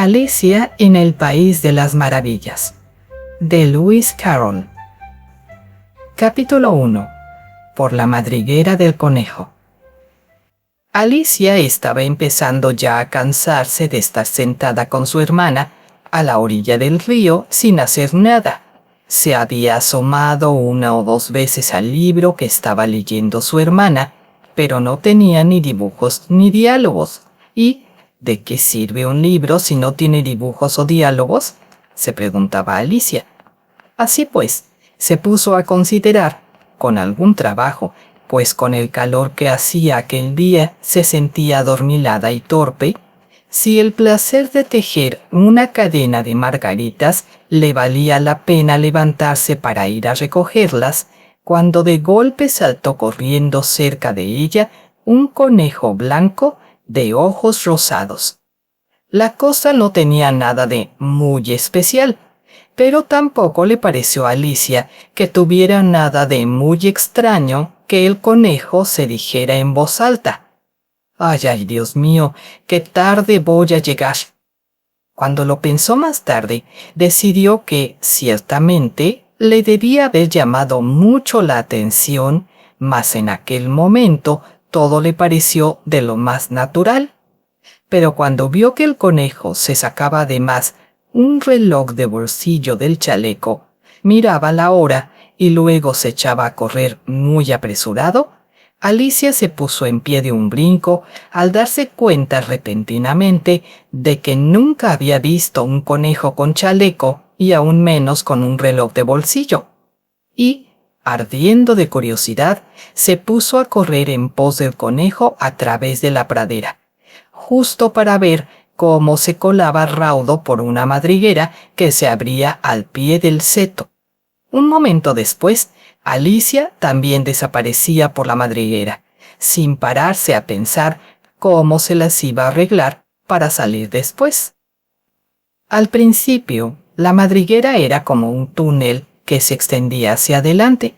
Alicia en el País de las Maravillas, de Lewis Carroll. Capítulo 1. Por la madriguera del conejo. Alicia estaba empezando ya a cansarse de estar sentada con su hermana a la orilla del río sin hacer nada. Se había asomado una o dos veces al libro que estaba leyendo su hermana, pero no tenía ni dibujos ni diálogos. ¿Y de qué sirve un libro si no tiene dibujos o diálogos?, se preguntaba Alicia. Así pues, se puso a considerar, con algún trabajo, pues con el calor que hacía aquel día se sentía adormilada y torpe, si el placer de tejer una cadena de margaritas le valía la pena levantarse para ir a recogerlas, cuando de golpe saltó corriendo cerca de ella un conejo blanco de ojos rosados. La cosa no tenía nada de muy especial, pero tampoco le pareció a Alicia que tuviera nada de muy extraño que el conejo se dijera en voz alta: «Ay, ay, Dios mío, qué tarde voy a llegar». Cuando lo pensó más tarde, decidió que, ciertamente, le debía haber llamado mucho la atención, mas en aquel momento todo le pareció de lo más natural. Pero cuando vio que el conejo se sacaba además un reloj de bolsillo del chaleco, miraba la hora y luego se echaba a correr muy apresurado, Alicia se puso en pie de un brinco al darse cuenta repentinamente de que nunca había visto un conejo con chaleco y aún menos con un reloj de bolsillo. Y, ardiendo de curiosidad, se puso a correr en pos del conejo a través de la pradera, justo para ver cómo se colaba raudo por una madriguera que se abría al pie del seto. Un momento después, Alicia también desaparecía por la madriguera, sin pararse a pensar cómo se las iba a arreglar para salir después. Al principio, la madriguera era como un túnel que se extendía hacia adelante,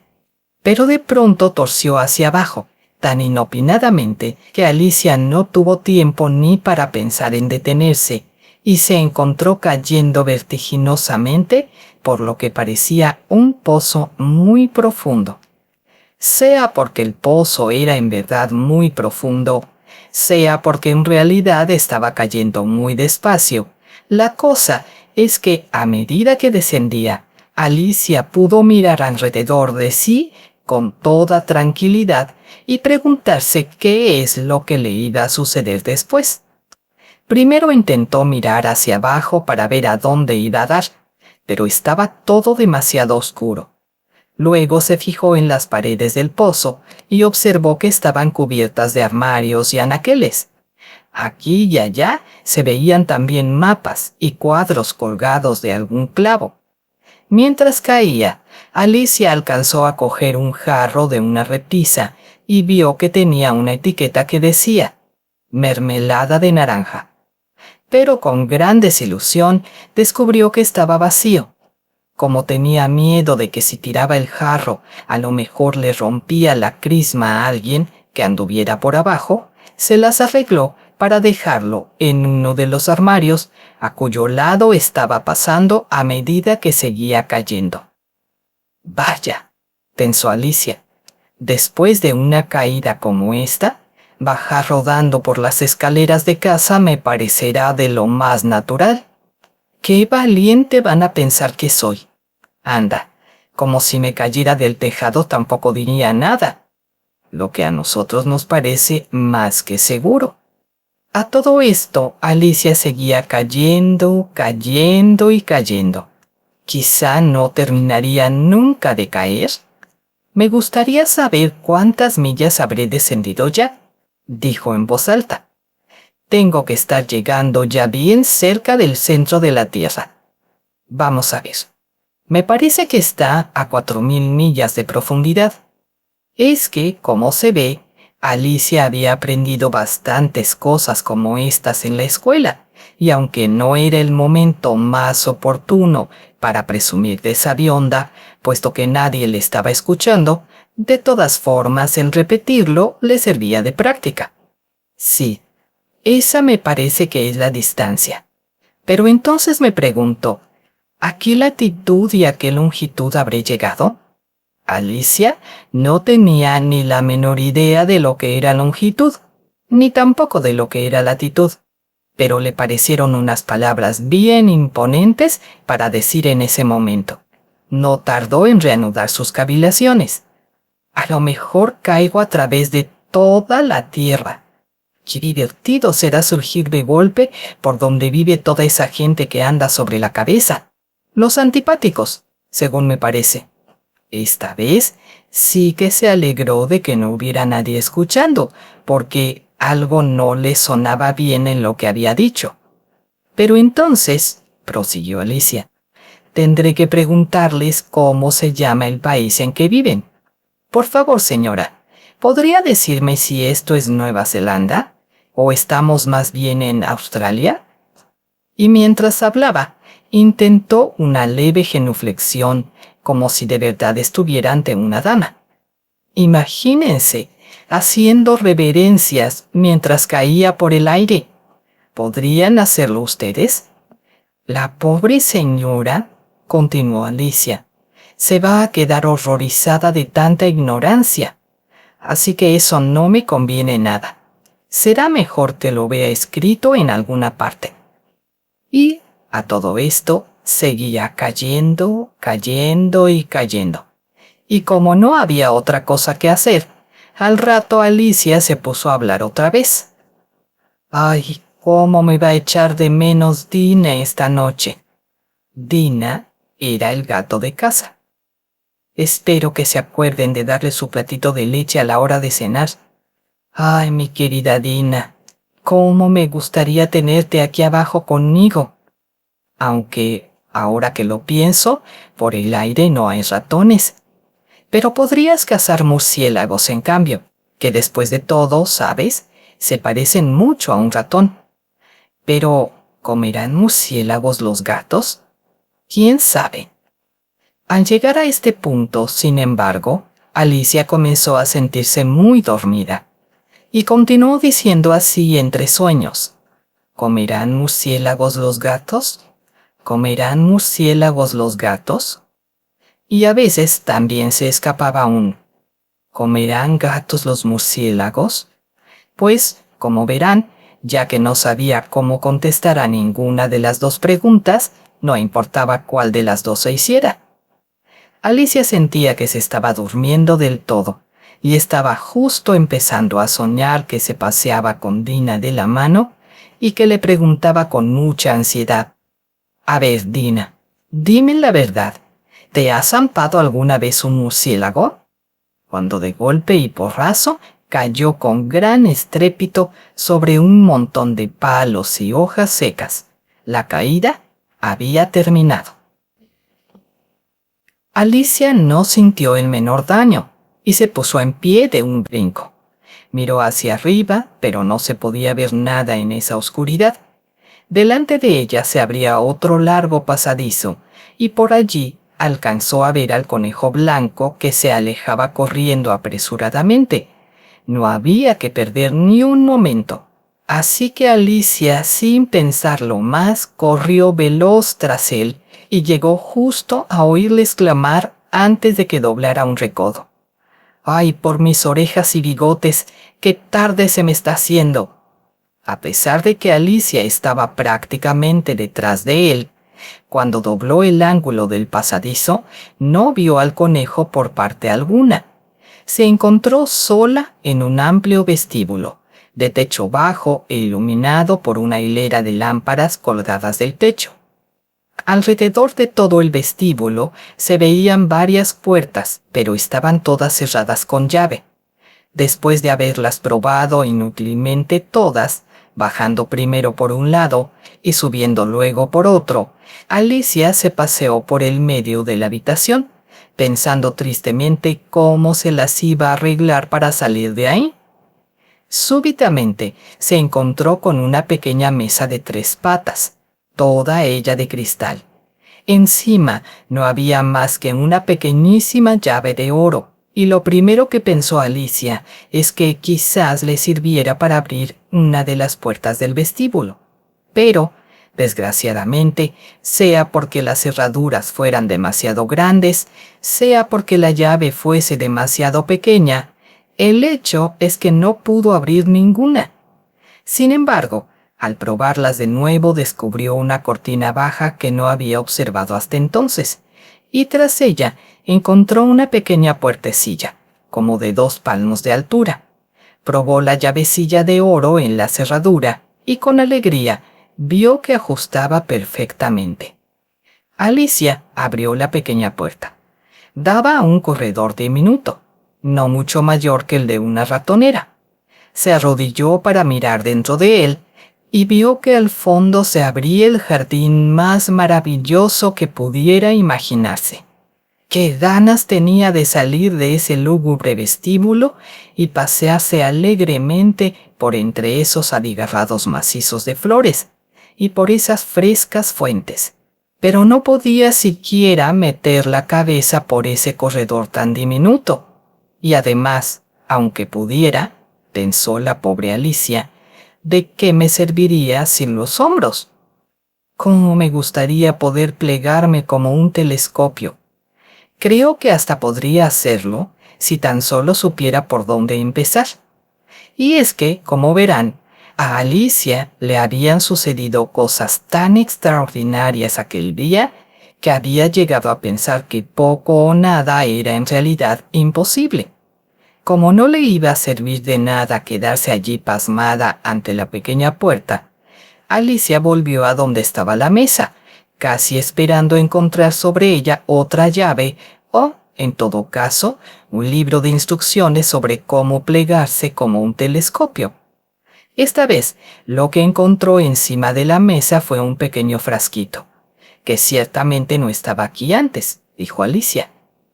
pero de pronto torció hacia abajo, tan inopinadamente que Alicia no tuvo tiempo ni para pensar en detenerse, y se encontró cayendo vertiginosamente por lo que parecía un pozo muy profundo. Sea porque el pozo era en verdad muy profundo, sea porque en realidad estaba cayendo muy despacio, la cosa es que a medida que descendía, Alicia pudo mirar alrededor de sí con toda tranquilidad y preguntarse qué es lo que le iba a suceder después. Primero intentó mirar hacia abajo para ver a dónde iba a dar, pero estaba todo demasiado oscuro. Luego se fijó en las paredes del pozo y observó que estaban cubiertas de armarios y anaqueles. Aquí y allá se veían también mapas y cuadros colgados de algún clavo. Mientras caía, Alicia alcanzó a coger un jarro de una repisa y vio que tenía una etiqueta que decía «mermelada de naranja». Pero con gran desilusión descubrió que estaba vacío. Como tenía miedo de que si tiraba el jarro a lo mejor le rompía la crisma a alguien que anduviera por abajo, se las arregló para dejarlo en uno de los armarios a cuyo lado estaba pasando a medida que seguía cayendo. «Vaya», pensó Alicia, «después de una caída como esta, bajar rodando por las escaleras de casa me parecerá de lo más natural. ¡Qué valiente van a pensar que soy! Anda, como si me cayera del tejado tampoco diría nada, lo que a nosotros nos parece más que seguro». A todo esto, Alicia seguía cayendo, cayendo y cayendo. Quizá no terminaría nunca de caer. «Me gustaría saber cuántas millas habré descendido ya», dijo en voz alta. «Tengo que estar llegando ya bien cerca del centro de la Tierra. Vamos a ver. Me parece que está a 4000 millas de profundidad». Es que, como se ve, Alicia había aprendido bastantes cosas como estas en la escuela, y aunque no era el momento más oportuno para presumir de sabionda, puesto que nadie le estaba escuchando, de todas formas el repetirlo le servía de práctica. «Sí, esa me parece que es la distancia. Pero entonces me pregunto, ¿a qué latitud y a qué longitud habré llegado? Alicia no tenía ni la menor idea de lo que era longitud, ni tampoco de lo que era latitud, pero le parecieron unas palabras bien imponentes para decir en ese momento. No tardó en reanudar sus cavilaciones. A lo mejor caigo a través de toda la tierra. Qué divertido será surgir de golpe por donde vive toda esa gente que anda sobre la cabeza. Los antipáticos, según me parece. Esta vez sí que se alegró de que no hubiera nadie escuchando, porque algo no le sonaba bien en lo que había dicho. Pero entonces, prosiguió Alicia, tendré que preguntarles cómo se llama el país en que viven. Por favor, señora, ¿podría decirme si esto es Nueva Zelanda? ¿O estamos más bien en Australia? Y mientras hablaba, intentó una leve genuflexión, como si de verdad estuviera ante una dama. Imagínense, haciendo reverencias mientras caía por el aire. ¿Podrían hacerlo ustedes? La pobre señora, continuó Alicia, se va a quedar horrorizada de tanta ignorancia. Así que eso no me conviene nada. Será mejor que lo vea escrito en alguna parte. Y, a todo esto, seguía cayendo, cayendo y cayendo. Y como no había otra cosa que hacer, al rato Alicia se puso a hablar otra vez. ¡Ay, cómo me va a echar de menos Dina esta noche! Dina era el gato de casa. Espero que se acuerden de darle su platito de leche a la hora de cenar. ¡Ay, mi querida Dina! ¡Cómo me gustaría tenerte aquí abajo conmigo! Aunque, ahora que lo pienso, por el aire no hay ratones. Pero podrías cazar murciélagos, en cambio, que después de todo, ¿sabes?, se parecen mucho a un ratón. Pero, ¿comerán murciélagos los gatos? ¿Quién sabe? Al llegar a este punto, sin embargo, Alicia comenzó a sentirse muy dormida, y continuó diciendo así entre sueños. ¿Comerán murciélagos los gatos? ¿Comerán murciélagos los gatos? Y a veces también se escapaba un ¿comerán gatos los murciélagos? Pues, como verán, ya que no sabía cómo contestar a ninguna de las dos preguntas, no importaba cuál de las dos se hiciera. Alicia sentía que se estaba durmiendo del todo, y estaba justo empezando a soñar que se paseaba con Dina de la mano y que le preguntaba con mucha ansiedad. A ver, Dina, dime la verdad, ¿te has zampado alguna vez un murciélago? Cuando de golpe y porrazo cayó con gran estrépito sobre un montón de palos y hojas secas. La caída había terminado. Alicia no sintió el menor daño y se puso en pie de un brinco. Miró hacia arriba, pero no se podía ver nada en esa oscuridad. Delante de ella se abría otro largo pasadizo, y por allí alcanzó a ver al conejo blanco que se alejaba corriendo apresuradamente. No había que perder ni un momento. Así que Alicia, sin pensarlo más, corrió veloz tras él y llegó justo a oírle exclamar antes de que doblara un recodo. ¡Ay, por mis orejas y bigotes! ¡Qué tarde se me está haciendo! A pesar de que Alicia estaba prácticamente detrás de él, cuando dobló el ángulo del pasadizo, no vio al conejo por parte alguna. Se encontró sola en un amplio vestíbulo, de techo bajo e iluminado por una hilera de lámparas colgadas del techo. Alrededor de todo el vestíbulo se veían varias puertas, pero estaban todas cerradas con llave. Después de haberlas probado inútilmente todas, bajando primero por un lado y subiendo luego por otro, Alicia se paseó por el medio de la habitación, pensando tristemente cómo se las iba a arreglar para salir de ahí. Súbitamente se encontró con una pequeña mesa de 3 patas, toda ella de cristal. Encima no había más que una pequeñísima llave de oro, y lo primero que pensó Alicia es que quizás le sirviera para abrir una de las puertas del vestíbulo. Pero Desgraciadamente, sea porque las cerraduras fueran demasiado grandes, sea porque la llave fuese demasiado pequeña, el hecho es que no pudo abrir ninguna. Sin embargo, al probarlas de nuevo descubrió una cortina baja que no había observado hasta entonces, y tras ella encontró una pequeña puertecilla, como de 2 palmos de altura. Probó la llavecilla de oro en la cerradura y con alegría vio que ajustaba perfectamente. Alicia abrió la pequeña puerta. Daba a un corredor diminuto, no mucho mayor que el de una ratonera. Se arrodilló para mirar dentro de él y vio que al fondo se abría el jardín más maravilloso que pudiera imaginarse. Qué ganas tenía de salir de ese lúgubre vestíbulo y pasearse alegremente por entre esos abigarrados macizos de flores y por esas frescas fuentes. Pero no podía siquiera meter la cabeza por ese corredor tan diminuto. Y además, aunque pudiera, pensó la pobre Alicia, ¿de qué me serviría sin los hombros? ¿Cómo me gustaría poder plegarme como un telescopio? Creo que hasta podría hacerlo si tan solo supiera por dónde empezar. Y es que, como verán, a Alicia le habían sucedido cosas tan extraordinarias aquel día que había llegado a pensar que poco o nada era en realidad imposible. Como no le iba a servir de nada quedarse allí pasmada ante la pequeña puerta, Alicia volvió a donde estaba la mesa, casi esperando encontrar sobre ella otra llave o, en todo caso, un libro de instrucciones sobre cómo plegarse como un telescopio. Esta vez, lo que encontró encima de la mesa fue un pequeño frasquito, que ciertamente no estaba aquí antes, dijo Alicia,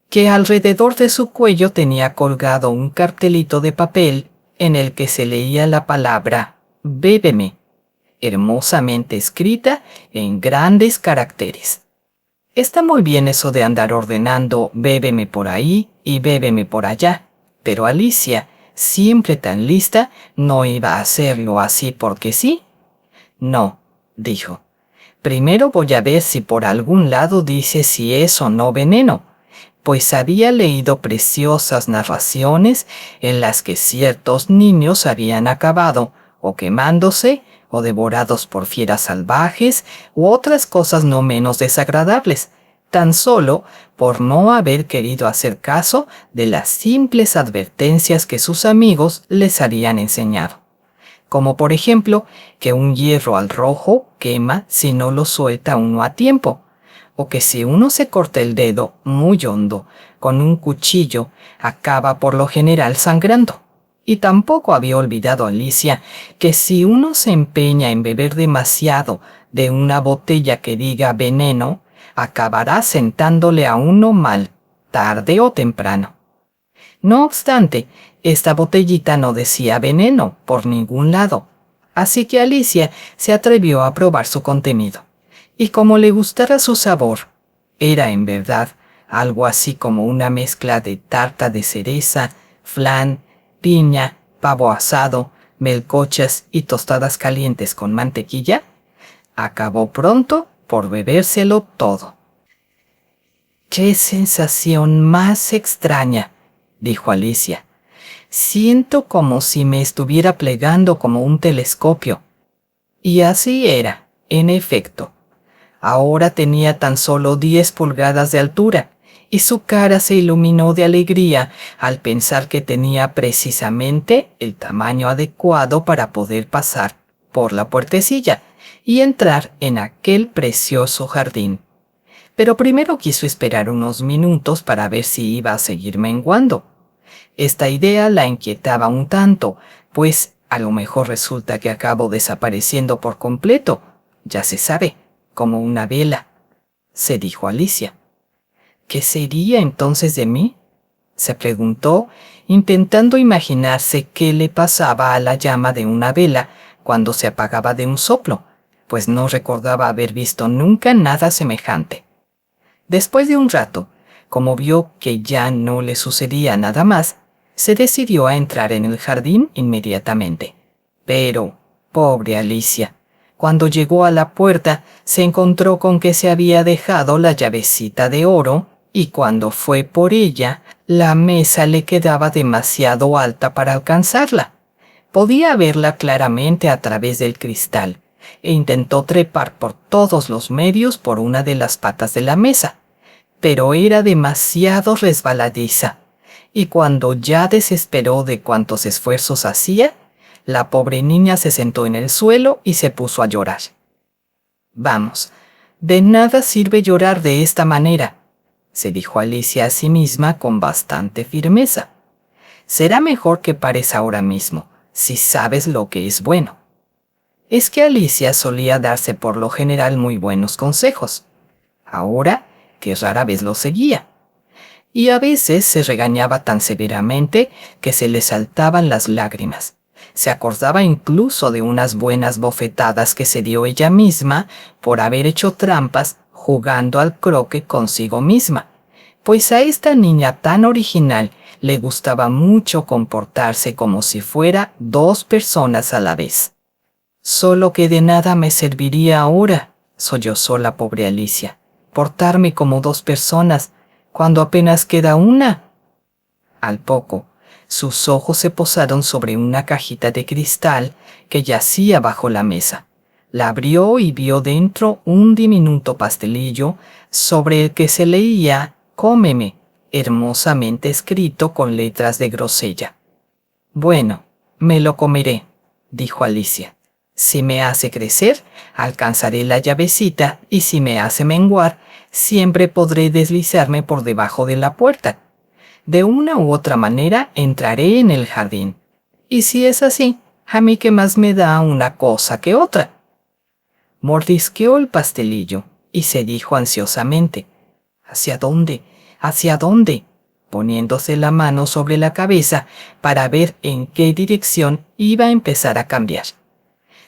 que alrededor de su cuello tenía colgado un cartelito de papel en el que se leía la palabra «Bébeme», hermosamente escrita en grandes caracteres. Está muy bien eso de andar ordenando «bébeme por ahí» y «bébeme por allá», pero Alicia, siempre tan lista, no iba a hacerlo así porque sí. «No», dijo. «Primero voy a ver si por algún lado dice si es o no veneno», pues había leído preciosas narraciones en las que ciertos niños habían acabado o quemándose o devorados por fieras salvajes u otras cosas no menos desagradables, tan solo por no haber querido hacer caso de las simples advertencias que sus amigos les habían enseñado. Como por ejemplo, que un hierro al rojo quema si no lo suelta uno a tiempo, o que si uno se corta el dedo muy hondo con un cuchillo, acaba por lo general sangrando. Y tampoco había olvidado Alicia que si uno se empeña en beber demasiado de una botella que diga veneno, acabará sentándole a uno mal, tarde o temprano. No obstante, esta botellita no decía veneno por ningún lado, así que Alicia se atrevió a probar su contenido. Y como le gustara su sabor, era en verdad algo así como una mezcla de tarta de cereza, flan, piña, pavo asado, melcochas y tostadas calientes con mantequilla, acabó pronto por bebérselo todo. «¡Qué sensación más extraña!», dijo Alicia. «Siento como si me estuviera plegando como un telescopio». Y así era, en efecto. Ahora tenía tan solo 10 pulgadas de altura, y su cara se iluminó de alegría al pensar que tenía precisamente el tamaño adecuado para poder pasar por la puertecilla y entrar en aquel precioso jardín. Pero primero quiso esperar unos minutos para ver si iba a seguir menguando. Esta idea la inquietaba un tanto, pues a lo mejor resulta que acabo desapareciendo por completo, ya se sabe, como una vela, se dijo Alicia. «¿Qué sería entonces de mí?», se preguntó, intentando imaginarse qué le pasaba a la llama de una vela cuando se apagaba de un soplo, pues no recordaba haber visto nunca nada semejante. Después de un rato, como vio que ya no le sucedía nada más, se decidió a entrar en el jardín inmediatamente. Pero, pobre Alicia, Cuando llegó a la puerta, se encontró con que se había dejado la llavecita de oro, y cuando fue por ella, la mesa le quedaba demasiado alta para alcanzarla. Podía verla claramente a través del cristal, e intentó trepar por todos los medios por una de las patas de la mesa, pero era demasiado resbaladiza, y cuando ya desesperó de cuantos esfuerzos hacía, la pobre niña se sentó en el suelo y se puso a llorar. «Vamos, de nada sirve llorar de esta manera», se dijo Alicia a sí misma con bastante firmeza. «Será mejor que pares ahora mismo, si sabes lo que es bueno». Es que Alicia solía darse por lo general muy buenos consejos. Ahora, que rara vez los seguía. Y a veces se regañaba tan severamente que se le saltaban las lágrimas. Se acordaba incluso de unas buenas bofetadas que se dio ella misma por haber hecho trampas jugando al croquet consigo misma, pues a esta niña tan original le gustaba mucho comportarse como si fuera dos personas a la vez. «Solo que de nada me serviría ahora», sollozó la pobre Alicia, «portarme como dos personas, cuando apenas queda una». Al poco, sus ojos se posaron sobre una cajita de cristal que yacía bajo la mesa. La abrió y vio dentro un diminuto pastelillo sobre el que se leía «Cómeme», hermosamente escrito con letras de grosella. «Bueno, me lo comeré», dijo Alicia. «Si me hace crecer, alcanzaré la llavecita, y si me hace menguar, siempre podré deslizarme por debajo de la puerta. De una u otra manera entraré en el jardín. Y si es así, a mí qué más me da una cosa que otra». Mordisqueó el pastelillo y se dijo ansiosamente: «¿Hacia dónde? ¿Hacia dónde?», poniéndose la mano sobre la cabeza para ver en qué dirección iba a empezar a cambiar.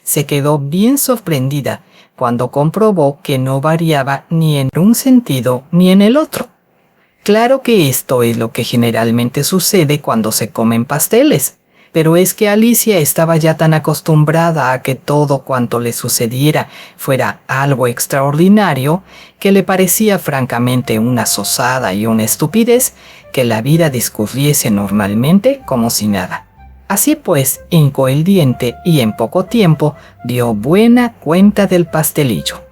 Se quedó bien sorprendida cuando comprobó que no variaba ni en un sentido ni en el otro. Claro que esto es lo que generalmente sucede cuando se comen pasteles, pero es que Alicia estaba ya tan acostumbrada a que todo cuanto le sucediera fuera algo extraordinario, que le parecía francamente una sosada y una estupidez que la vida discurriese normalmente como si nada. Así pues, hincó el diente y en poco tiempo dio buena cuenta del pastelillo.